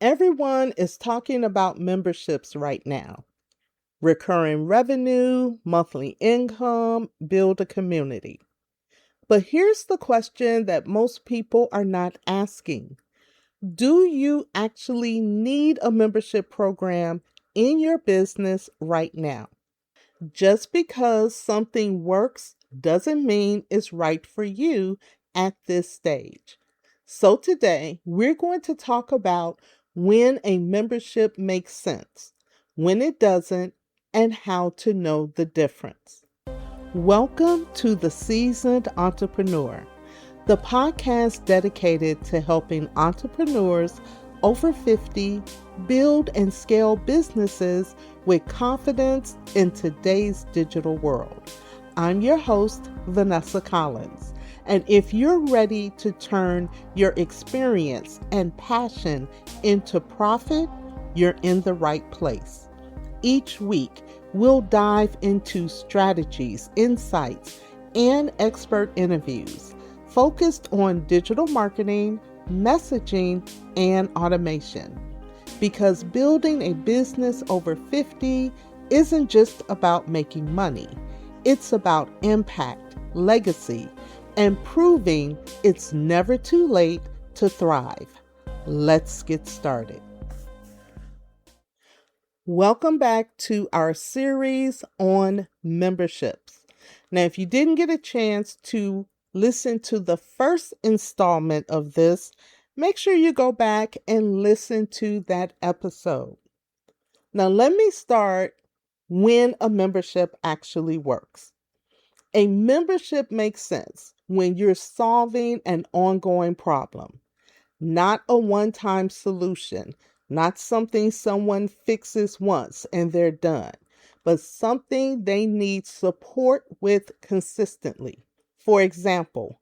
Everyone is talking about memberships right now. Recurring revenue, monthly income, build a community. But here's the question that most people are not asking. Do you actually need a membership program in your business right now? Just because something works doesn't mean it's right for you at this stage. So today, we're going to talk about when a membership makes sense, when it doesn't, and how to know the difference. Welcome to The Seasoned Entrepreneur, the podcast dedicated to helping entrepreneurs over 50 build and scale businesses with confidence in today's digital world. I'm your host, Vanessa Collins, and if you're ready to turn your experience and passion into profit, you're in the right place. Each week, we'll dive into strategies, insights, and expert interviews focused on digital marketing, messaging, and automation. Because building a business over 50 isn't just about making money, it's about impact, legacy, and proving it's never too late to thrive. Let's get started. Welcome back to our series on memberships. Now, if you didn't get a chance to listen to the first installment of this, make sure you go back and listen to that episode. Now, let me start when a membership actually works. A membership makes sense when you're solving an ongoing problem, not a one-time solution, not something someone fixes once and they're done, but something they need support with consistently. For example,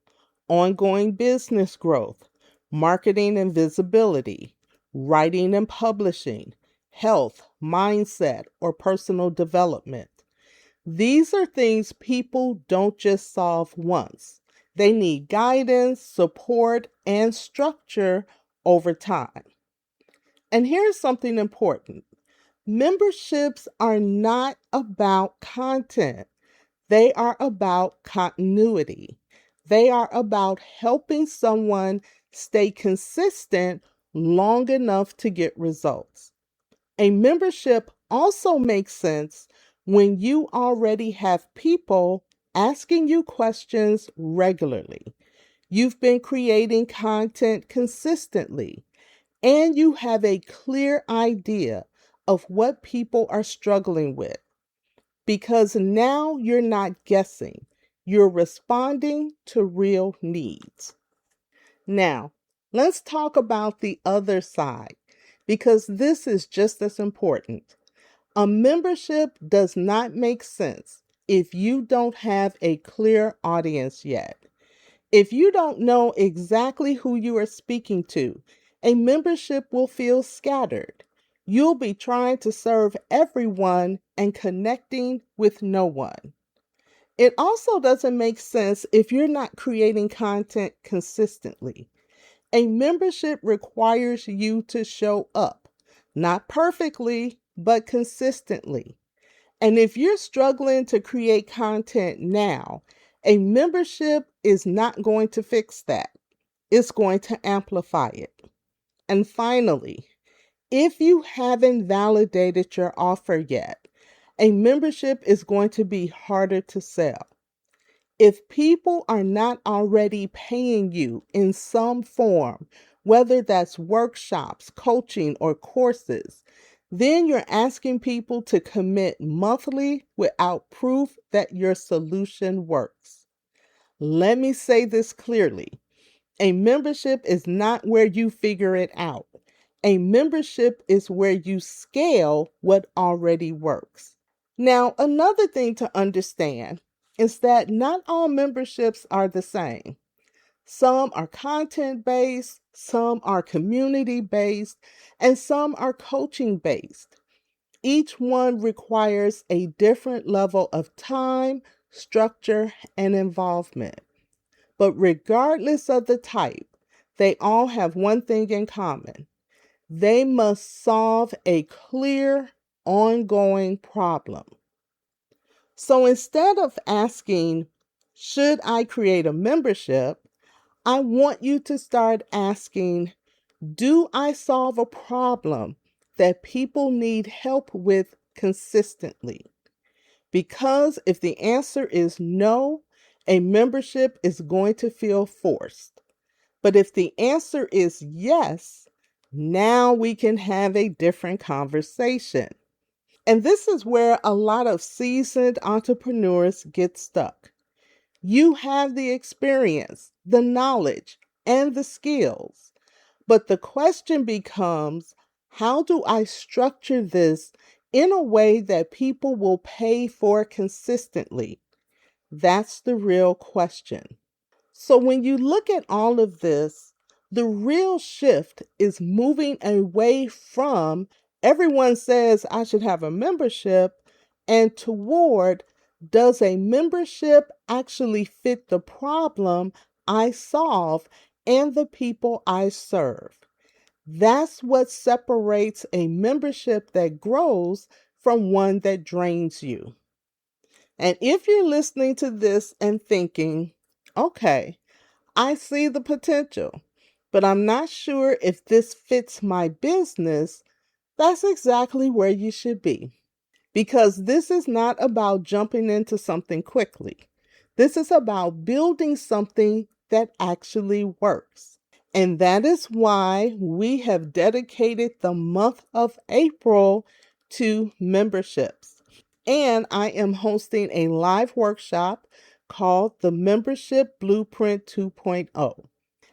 ongoing business growth, marketing and visibility, writing and publishing, health, mindset, or personal development. These are things people don't just solve once. They need guidance, support, and structure over time. And here's something important. Memberships are not about content. They are about continuity. They are about helping someone stay consistent long enough to get results. A membership also makes sense when you already have people asking you questions regularly. You've been creating content consistently, and you have a clear idea of what people are struggling with. Because now you're not guessing, you're responding to real needs. Now, let's talk about the other side, because this is just as important. A membership does not make sense if you don't have a clear audience yet. If you don't know exactly who you are speaking to, a membership will feel scattered. You'll be trying to serve everyone and connecting with no one. It also doesn't make sense if you're not creating content consistently. A membership requires you to show up, not perfectly, but consistently. And if you're struggling to create content now, a membership is not going to fix that. It's going to amplify it. And finally, if you haven't validated your offer yet, a membership is going to be harder to sell. If people are not already paying you in some form, whether that's workshops, coaching, or courses, then you're asking people to commit monthly without proof that your solution works. Let me say this clearly. A membership is not where you figure it out. A membership is where you scale what already works. Now, another thing to understand is that not all memberships are the same. Some are content based, some are community based, and some are coaching based. Each one requires a different level of time, structure, and involvement. But regardless of the type, they all have one thing in common. They must solve a clear, ongoing problem. So instead of asking, should I create a membership? I want you to start asking, do I solve a problem that people need help with consistently? Because if the answer is no, a membership is going to feel forced. But if the answer is yes, now we can have a different conversation. And this is where a lot of seasoned entrepreneurs get stuck. You have the experience, the knowledge, and the skills. But the question becomes, how do I structure this in a way that people will pay for consistently? That's the real question. So when you look at all of this, the real shift is moving away from everyone says I should have a membership and toward, does a membership actually fit the problem I solve and the people I serve? That's what separates a membership that grows from one that drains you. And if you're listening to this and thinking, okay, I see the potential, but I'm not sure if this fits my business, that's exactly where you should be. Because this is not about jumping into something quickly. This is about building something that actually works. And that is why we have dedicated the month of April to memberships. And I am hosting a live workshop called the Membership Blueprint 2.0.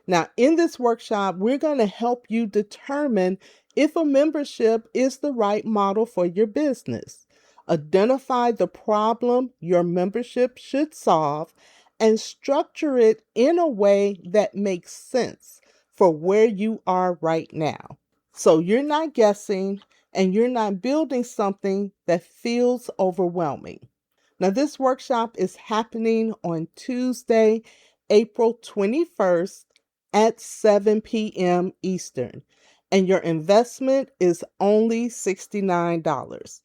Now, in this workshop, we're going to help you determine if a membership is the right model for your business. Identify the problem your membership should solve and structure it in a way that makes sense for where you are right now. So you're not guessing and you're not building something that feels overwhelming. Now, this workshop is happening on Tuesday, April 21st at 7 p.m. Eastern, and your investment is only $69.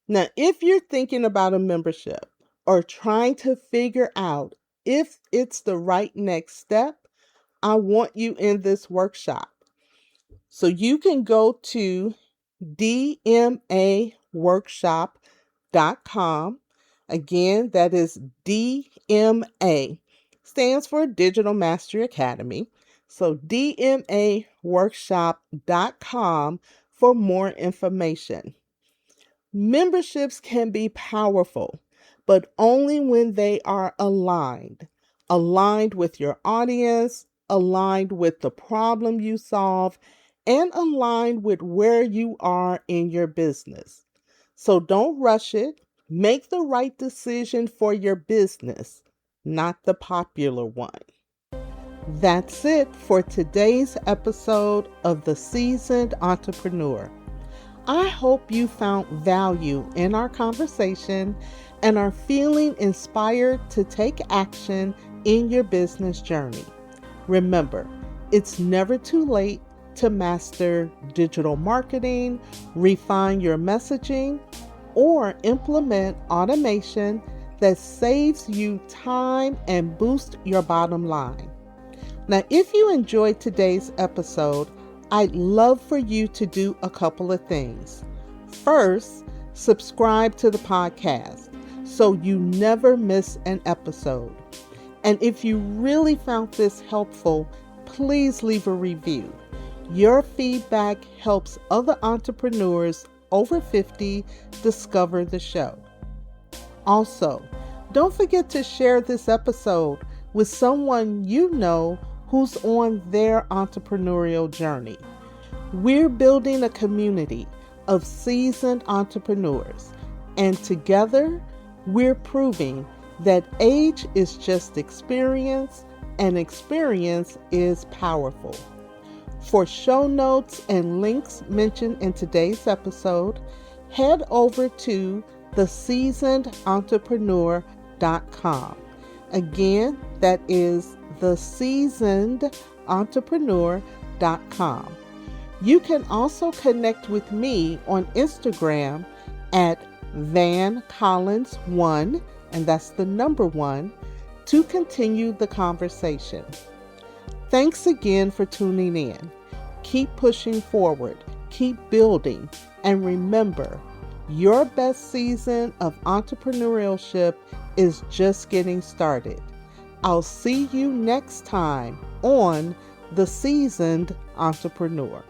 Now, if you're thinking about a membership or trying to figure out if it's the right next step, I want you in this workshop. So you can go to dmaworkshop.com. Again, that is DMA, stands for Digital Mastery Academy. So dmaworkshop.com for more information. Memberships can be powerful, but only when they are aligned. Aligned with your audience, aligned with the problem you solve, and aligned with where you are in your business. So don't rush it. Make the right decision for your business, not the popular one. That's it for today's episode of The Seasoned Entrepreneur. I hope you found value in our conversation and are feeling inspired to take action in your business journey. Remember, it's never too late to master digital marketing, refine your messaging, or implement automation that saves you time and boosts your bottom line. Now, if you enjoyed today's episode, I'd love for you to do a couple of things. First, subscribe to the podcast so you never miss an episode. And if you really found this helpful, please leave a review. Your feedback helps other entrepreneurs over 50 discover the show. Also, don't forget to share this episode with someone you know who's on their entrepreneurial journey. We're building a community of seasoned entrepreneurs, and together we're proving that age is just experience and experience is powerful. For show notes and links mentioned in today's episode, head over to theseasonedentrepreneur.com. Again, that is theseasonedentrepreneur.com. You can also connect with me on Instagram at VanCollins1, and that's the number 1, to continue the conversation. Thanks again for tuning in. Keep pushing forward, keep building, and remember, your best season of entrepreneurship is just getting started. I'll see you next time on The Seasoned Entrepreneur.